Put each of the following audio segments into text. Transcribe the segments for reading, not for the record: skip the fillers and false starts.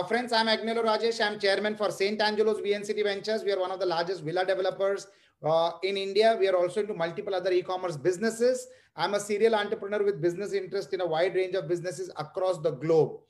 Friends, I'm Agnelorajesh. I'm chairman for St. Angelo's VNCT Ventures. We are one of the largest villa developers in India. We are also into multiple other e-commerce businesses. I'm a serial entrepreneur with business interest in a wide range of businesses across the globe.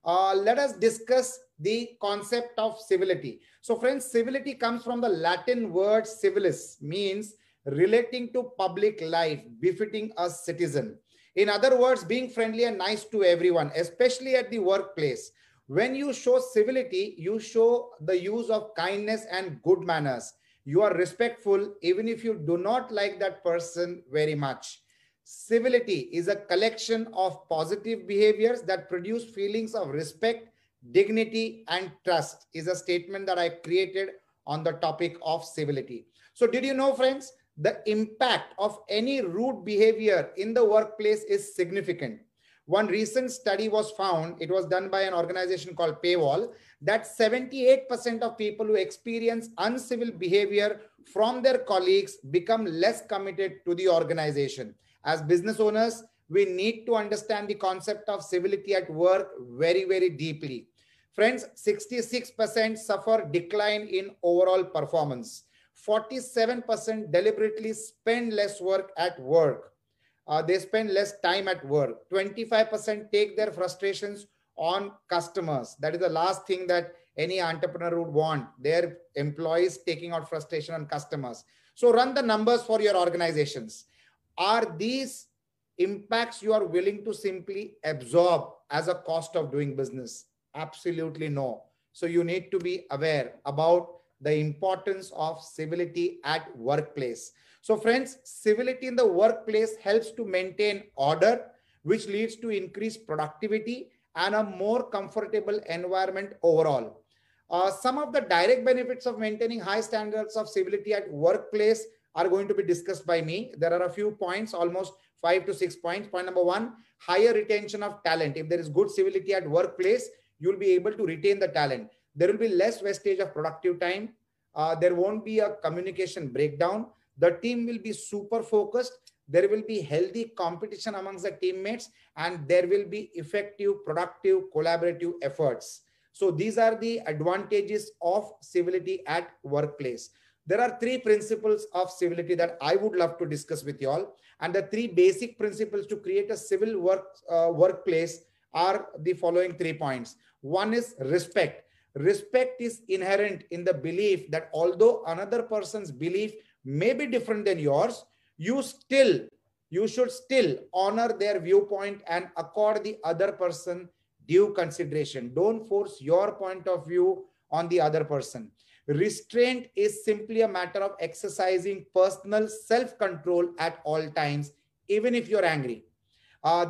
Let us discuss the concept of civility. So, friends, civility comes from the Latin word civilis, means relating to public life, befitting a citizen. In other words, being friendly and nice to everyone, especially at the workplace. When you show civility, you show the use of kindness and good manners. You are respectful even if you do not like that person very much. Civility is a collection of positive behaviors that produce feelings of respect, dignity, and trust, is a statement that I created on the topic of civility. So, did you know, friends, the impact of any rude behavior in the workplace is significant. One recent study was found, it was done by an organization called Paywall, that 78% of people who experience uncivil behavior from their colleagues become less committed to the organization. As business owners, we need to understand the concept of civility at work very, very deeply. Friends, 66% suffer decline in overall performance. 47% deliberately spend less work at work. They spend less time at work. 25% take their frustrations on customers. That is the last thing that any entrepreneur would want, their employees taking out frustration on customers. So run the numbers for your organizations. Are these impacts you are willing to simply absorb as a cost of doing business? Absolutely no. So you need to be aware about the importance of civility at workplace. So friends, civility in the workplace helps to maintain order, which leads to increased productivity and a more comfortable environment overall. Some of the direct benefits of maintaining high standards of civility at workplace are going to be discussed by me. There are a few points, almost 5 to 6 points. Point number one, higher retention of talent. If there is good civility at workplace, you'll be able to retain the talent. There will be less wastage of productive time. There won't be a communication breakdown. The team will be super focused. There will be healthy competition amongst the teammates, and there will be effective, productive, collaborative efforts. So these are the advantages of civility at workplace. There are three principles of civility that I would love to discuss with you all. And the three basic principles to create a civil workplace are the following 3 points. One is respect. Respect is inherent in the belief that although another person's belief may be different than yours, you should still honor their viewpoint and accord the other person due consideration. Don't force your point of view on the other person. Restraint is simply a matter of exercising personal self-control at all times, even if you're angry.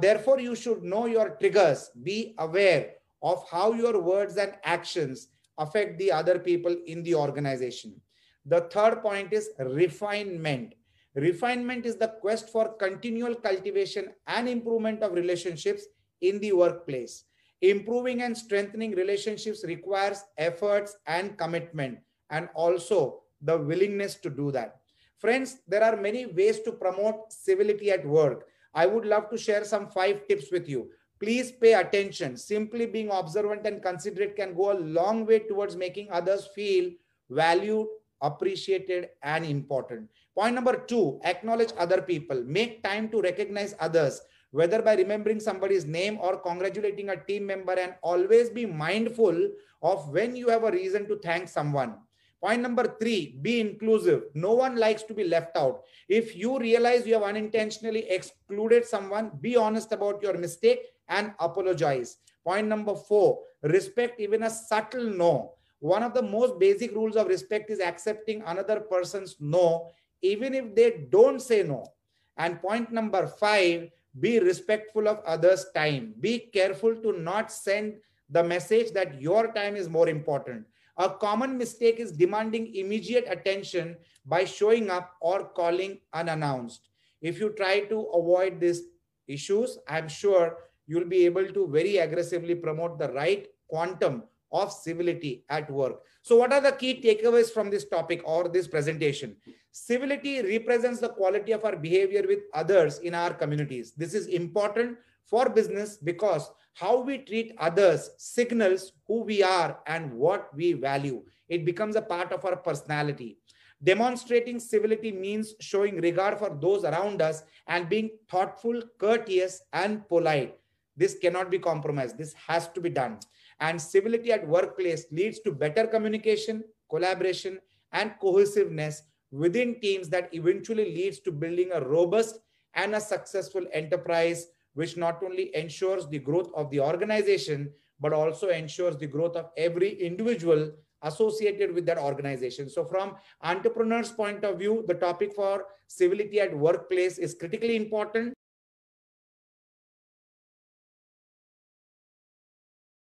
Therefore, you should know your triggers, be aware of how your words and actions affect the other people in the organization. The third point is refinement. Refinement is the quest for continual cultivation and improvement of relationships in the workplace. Improving and strengthening relationships requires efforts and commitment, and also the willingness to do that. Friends, there are many ways to promote civility at work. I would love to share some 5 tips with you. Please pay attention. Simply being observant and considerate can go a long way towards making others feel valued, appreciated, and important. Point number 2, acknowledge other people. Make time to recognize others, whether by remembering somebody's name or congratulating a team member, and always be mindful of when you have a reason to thank someone. Point number 3, be inclusive. No one likes to be left out. If you realize you have unintentionally excluded someone, be honest about your mistake and apologize. Point number 4, respect even a subtle no. One of the most basic rules of respect is accepting another person's no, even if they don't say no. And point number 5, be respectful of others' time. Be careful to not send the message that your time is more important. A common mistake is demanding immediate attention by showing up or calling unannounced. If you try to avoid these issues, I'm sure you'll be able to very aggressively promote the right quantum of civility at work. So what are the key takeaways from this topic or this presentation? Civility represents the quality of our behavior with others in our communities. This is important for business because how we treat others signals who we are and what we value. It becomes a part of our personality. Demonstrating civility means showing regard for those around us and being thoughtful, courteous, and polite. This cannot be compromised. This has to be done. And civility at workplace leads to better communication, collaboration, and cohesiveness within teams that eventually leads to building a robust and a successful enterprise, which not only ensures the growth of the organization, but also ensures the growth of every individual associated with that organization. So from entrepreneurs' point of view, the topic for civility at workplace is critically important.